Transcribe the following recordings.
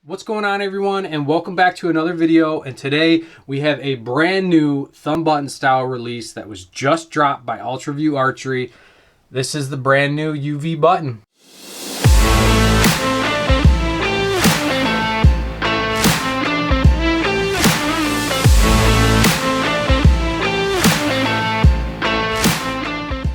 What's going on, everyone, and welcome back to another video. And today we have a brand new thumb button style release that was just dropped by UltraView Archery. This is the brand new UV button.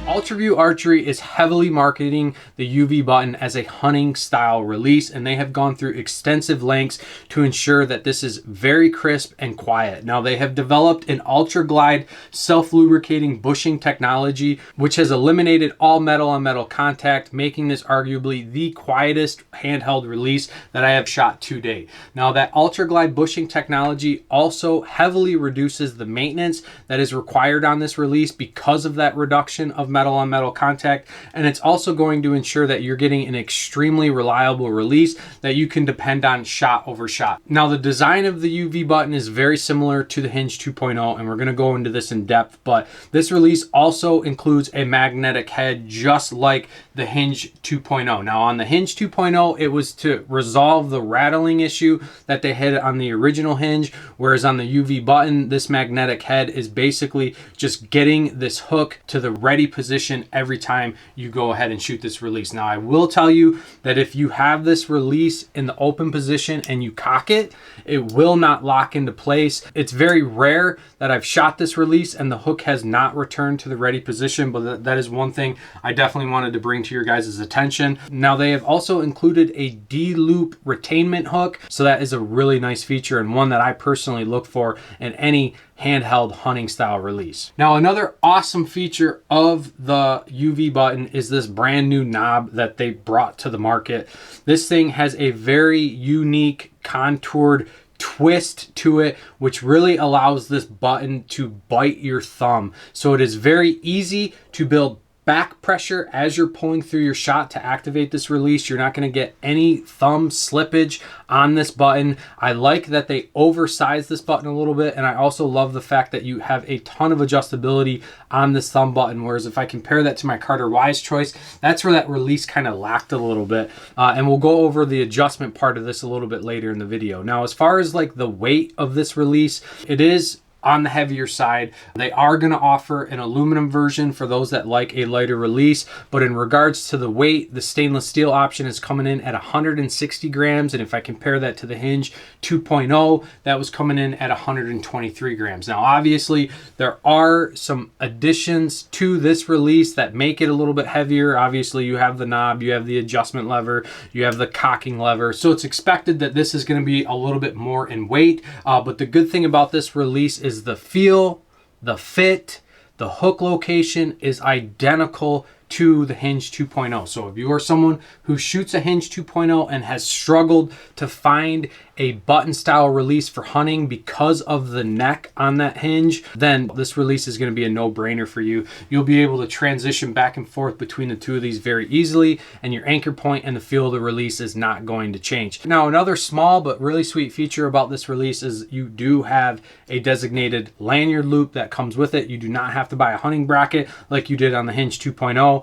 UltraView Archery is heavily marketing the UV button as a hunting style release, and they have gone through extensive lengths to ensure that this is very crisp and quiet. Now, they have developed an ultra glide self-lubricating bushing technology, which has eliminated all metal on metal contact, making this arguably the quietest handheld release that I have shot to date. Now, that ultra glide bushing technology also heavily reduces the maintenance that is required on this release because of that reduction of metal on metal contact, and it's also going to ensure that you're getting an extremely reliable release that you can depend on shot over shot. Now, the design of the UV button is very similar to the Hinge 2.0, and we're going to go into this in depth, but this release also includes a magnetic head just like the Hinge 2.0. Now, on the Hinge 2.0, it was to resolve the rattling issue that they had on the original Hinge, whereas on the UV button, this magnetic head is basically just getting this hook to the ready position every time you go ahead and shoot this release. Now, I will tell you that if you have this release in the open position and you cock it, it will not lock into place. It's very rare that I've shot this release and the hook has not returned to the ready position, but that is one thing I definitely wanted to bring to your guys' attention. Now, they have also included a D-loop retainment hook, so that is a really nice feature and one that I personally look for in any handheld hunting style release. Now, another awesome feature of the UV button is this brand new knob that they brought to the market. This thing has a very unique contoured twist to it, which really allows this button to bite your thumb. So it is very easy to build back pressure as you're pulling through your shot to activate this release. You're not going to get any thumb slippage on this button. I like that they oversized this button a little bit, and I also love the fact that you have a ton of adjustability on this thumb button, whereas if I compare that to my Carter Wise choice, that's where that release kind of lacked a little bit. And we'll go over the adjustment part of this a little bit later in the video. Now, as far as like the weight of this release, it is on the heavier side. They are going to offer an aluminum version for those that like a lighter release, but in regards to the weight, the stainless steel option is coming in at 160 grams, and if I compare that to the Hinge 2.0, that was coming in at 123 grams. Now, obviously, there are some additions to this release that make it a little bit heavier. Obviously, you have the knob, you have the adjustment lever, you have the cocking lever, so it's expected that this is going to be a little bit more in weight, but the good thing about this release is the feel, the fit, the hook location is identical to the Hinge 2.0. So if you are someone who shoots a Hinge 2.0 and has struggled to find a button style release for hunting because of the neck on that hinge, then this release is going to be a no-brainer for you. You'll be able to transition back and forth between the two of these very easily, and your anchor point and the feel of the release is not going to change. Now, another small but really sweet feature about this release is you do have a designated lanyard loop that comes with it. You do not have to buy a hunting bracket like you did on the Hinge 2.0.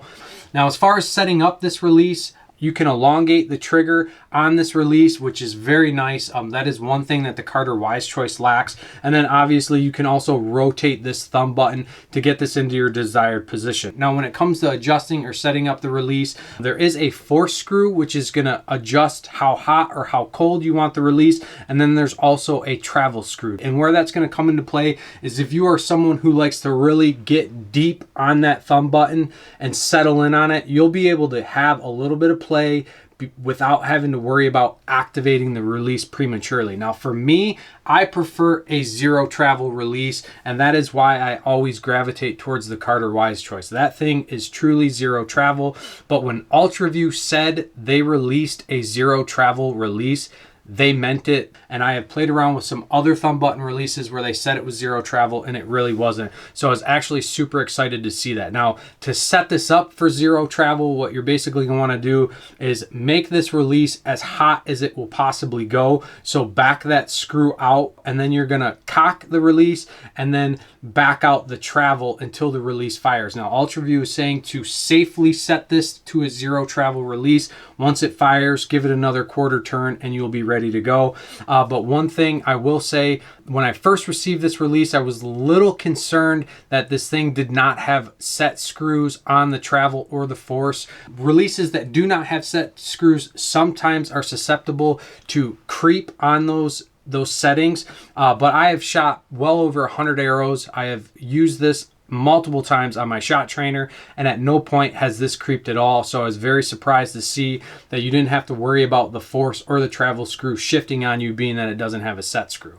Now, as far as setting up this release, you can elongate the trigger on this release, which is very nice. That is one thing that the Carter Wise choice lacks. And then obviously you can also rotate this thumb button to get this into your desired position. Now, when it comes to adjusting or setting up the release, there is a force screw, which is going to adjust how hot or how cold you want the release. And then there's also a travel screw. And where that's going to come into play is if you are someone who likes to really get deep on that thumb button and settle in on it, you'll be able to have a little bit of play without having to worry about activating the release prematurely. Now, for me, I prefer a zero travel release, and that is why I always gravitate towards the Carter Wise choice. That thing is truly zero travel, but when UltraView said they released a zero travel release, they meant it. And I have played around with some other thumb button releases where they said it was zero travel and it really wasn't. So I was actually super excited to see that. Now, to set this up for zero travel, what you're basically going to want to do is make this release as hot as it will possibly go. So back that screw out, and then you're going to cock the release and then back out the travel until the release fires. Now, UltraView is saying to safely set this to a zero travel release. Once it fires, give it another quarter turn and you'll be ready ready to go. But one thing I will say, when I first received this release, I was a little concerned that this thing did not have set screws on the travel or the force. Releases that do not have set screws sometimes are susceptible to creep on those settings, but I have shot well over 100 arrows. I have used this multiple times on my shot trainer, and at no point has this creeped at all. So I was very surprised to see that you didn't have to worry about the force or the travel screw shifting on you, being that it doesn't have a set screw.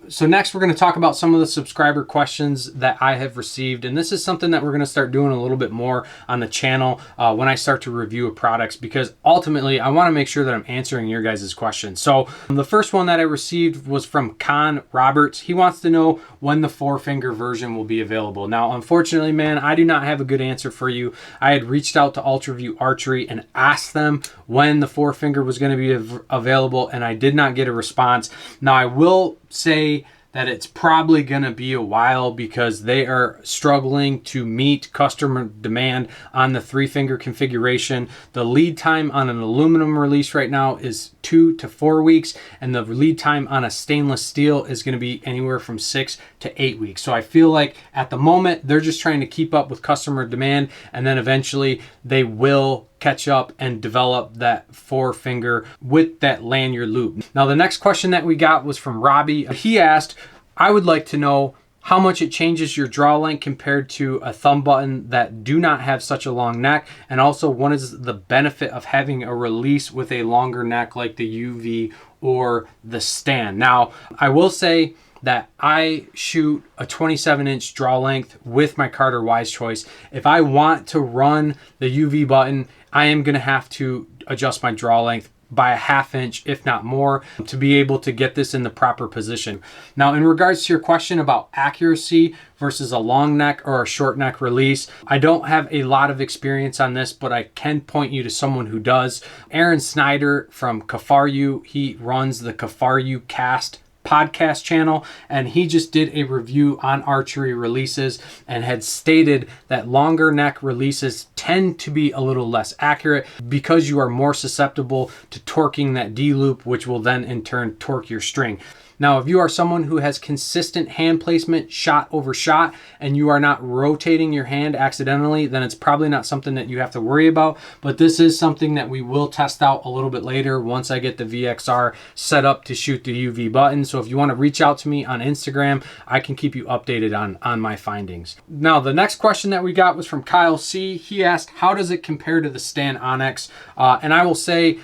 So next we're going to talk about some of the subscriber questions that I have received, and this is something that we're going to start doing a little bit more on the channel when I start to review products, because ultimately I want to make sure that I'm answering your guys' questions. So the first one that I received was from Con Roberts. He wants to know when the 4-finger version will be available. Now unfortunately, man, I do not have a good answer for you. I had reached out to UltraView Archery and asked them when the 4-finger was going to be available, and I did not get a response. Now I will say that it's probably going to be a while, because they are struggling to meet customer demand on the 3-finger configuration. The lead time on an aluminum release right now is 2 to 4 weeks, and the lead time on a stainless steel is going to be anywhere from 6 to 8 weeks. So I feel like at the moment they're just trying to keep up with customer demand, and then eventually they will catch up and develop that 4-finger with that lanyard loop. Now the next question that we got was from Robbie. He asked, I would like to know how much it changes your draw length compared to a thumb button that do not have such a long neck, and also what is the benefit of having a release with a longer neck like the UV or the stand. Now I will say that I shoot a 27-inch draw length with my Carter Wise Choice. If I want to run the UV button, I am going to have to adjust my draw length by a 1/2 inch, if not more, to be able to get this in the proper position. Now, in regards to your question about accuracy versus a long neck or a short neck release, I don't have a lot of experience on this, but I can point you to someone who does. Aaron Snyder from Kafaru, he runs the Kafaru Cast podcast channel, and he just did a review on archery releases and had stated that longer neck releases tend to be a little less accurate because you are more susceptible to torquing that D loop, which will then in turn torque your string. Now, if you are someone who has consistent hand placement shot over shot and you are not rotating your hand accidentally, then it's probably not something that you have to worry about. But this is something that we will test out a little bit later once I get the VXR set up to shoot the UV button. So if you want to reach out to me on Instagram, I can keep you updated on my findings. Now, the next question that we got was from Kyle C. He asked, how does it compare to the Stan Onyx? And I will say,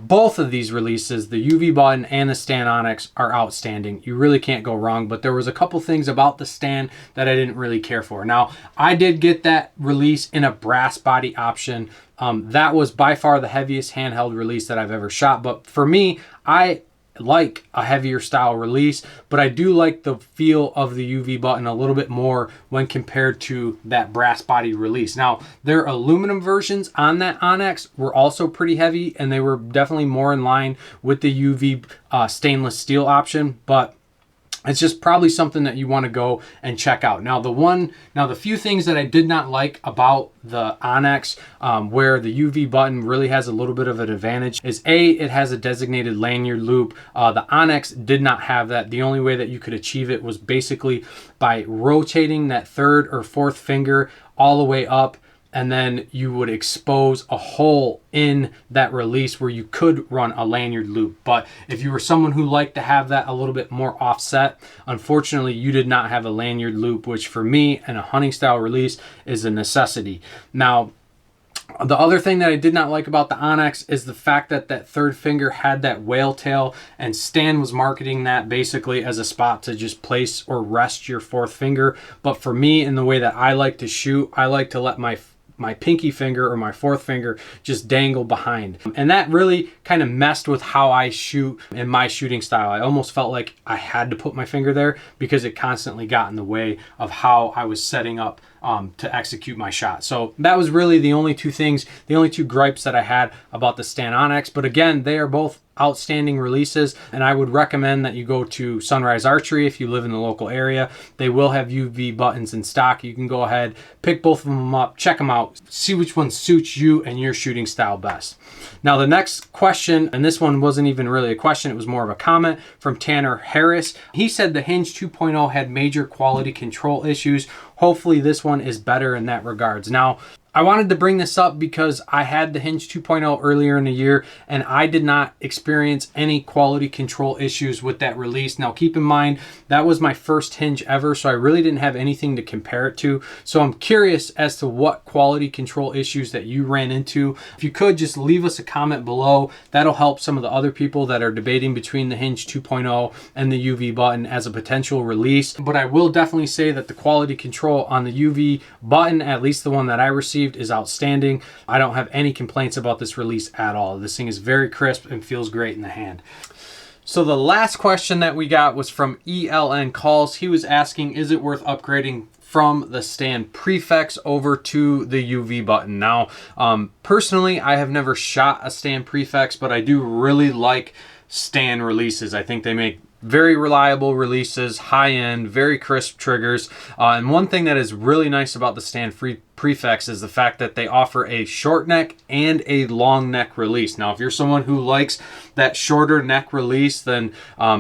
both of these releases, the UV button and the Stan Onyx, are outstanding. You really can't go wrong, but there was a couple things about the Stan that I didn't really care for. Now, I did get that release in a brass body option. That was by far the heaviest handheld release that I've ever shot, but for me, I like a heavier style release, but I do like the feel of the UV button a little bit more when compared to that brass body release. Now, their aluminum versions on that Onyx were also pretty heavy, and they were definitely more in line with the UV stainless steel option, but it's just probably something that you want to go and check out. Now, the few things that I did not like about the Onyx, where the UV button really has a little bit of an advantage, is A, it has a designated lanyard loop. The Onyx did not have that. The only way that you could achieve it was basically by rotating that 3rd or 4th finger all the way up, and then you would expose a hole in that release where you could run a lanyard loop. But if you were someone who liked to have that a little bit more offset, unfortunately you did not have a lanyard loop, which for me and a hunting style release is a necessity. Now, the other thing that I did not like about the Onyx is the fact that that 3rd finger had that whale tail, and Stan was marketing that basically as a spot to just place or rest your 4th finger. But for me, in the way that I like to shoot, I like to let my pinky finger or my 4th finger just dangle behind. And that really kind of messed with how I shoot in my shooting style. I almost felt like I had to put my finger there because it constantly got in the way of how I was setting up to execute my shot. So that was really the only two gripes that I had about the StanOnyx. But again, they are both outstanding releases, and I would recommend that you go to Sunrise Archery if you live in the local area. They will have UV buttons in stock. You can go ahead, pick both of them up, check them out, see which one suits you and your shooting style best. Now the next question, and this one wasn't even really a question, it was more of a comment from Tanner Harris. He said the Hinge 2.0 had major quality control issues. Hopefully this one is better in that regards. Now, I wanted to bring this up because I had the Hinge 2.0 earlier in the year and I did not experience any quality control issues with that release. Now keep in mind, that was my first Hinge ever, so I really didn't have anything to compare it to. So I'm curious as to what quality control issues that you ran into. If you could just leave us a comment below, that'll help some of the other people that are debating between the Hinge 2.0 and the UV button as a potential release. But I will definitely say that the quality control on the UV button, at least the one that I received, is outstanding. I don't have any complaints about this release at all. This thing is very crisp and feels great in the hand. So the last question that we got was from ELN Calls. He was asking, is it worth upgrading from the stand prefix over to the UV button? Now, personally, I have never shot a stand prefix, but I do really like stand releases. I think they make very reliable releases, high-end, very crisp triggers. And one thing that is really nice about the stand prefix is the fact that they offer a short neck and a long neck release. Now, if you're someone who likes that shorter neck release, then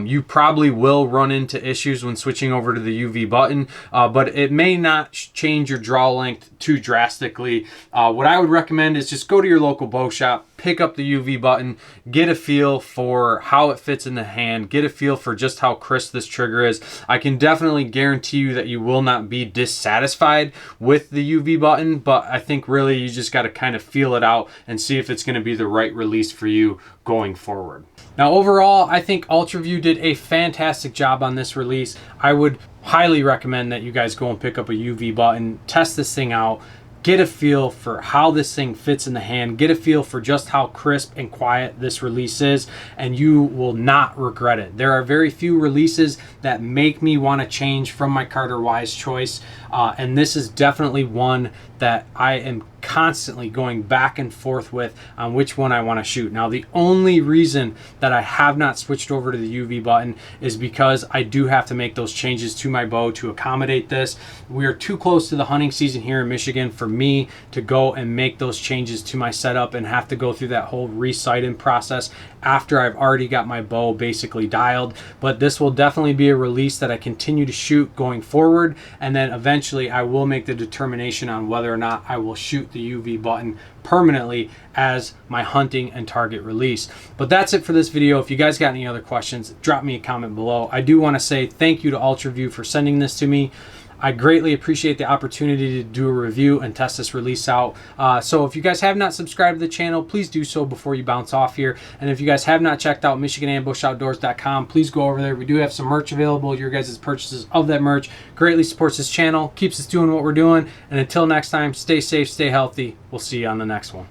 you probably will run into issues when switching over to the UV button, but it may not change your draw length too drastically. What I would recommend is just go to your local bow shop, pick up the UV button, get a feel for how it fits in the hand, get a feel for just how crisp this trigger is. I can definitely guarantee you that you will not be dissatisfied with the UV button, but I think really you just got to kind of feel it out and see if it's going to be the right release for you going forward. Now overall, I think UltraView did a fantastic job on this release. I would highly recommend that you guys go and pick up a UV button, test this thing out, get a feel for how this thing fits in the hand, get a feel for just how crisp and quiet this release is, and you will not regret it. There are very few releases that make me want to change from my Carter Wise choice, and this is definitely one that I am constantly going back and forth with on which one I want to shoot. Now, the only reason that I have not switched over to the UV button is because I do have to make those changes to my bow to accommodate this. We are too close to the hunting season here in Michigan for me to go and make those changes to my setup and have to go through that whole resighting process after I've already got my bow basically dialed. But this will definitely be a release that I continue to shoot going forward, and then eventually I will make the determination on whether or not I will shoot the UV button permanently as my hunting and target release. But that's it for this video. If you guys got any other questions, drop me a comment below. I do want to say thank you to UltraView for sending this to me. I greatly appreciate the opportunity to do a review and test this release out. So if you guys have not subscribed to the channel, please do so before you bounce off here. And if you guys have not checked out MichiganAmbushoutdoors.com, please go over there. We do have some merch available. Your guys' purchases of that merch greatly supports this channel, keeps us doing what we're doing. And until next time, stay safe, stay healthy. We'll see you on the next one.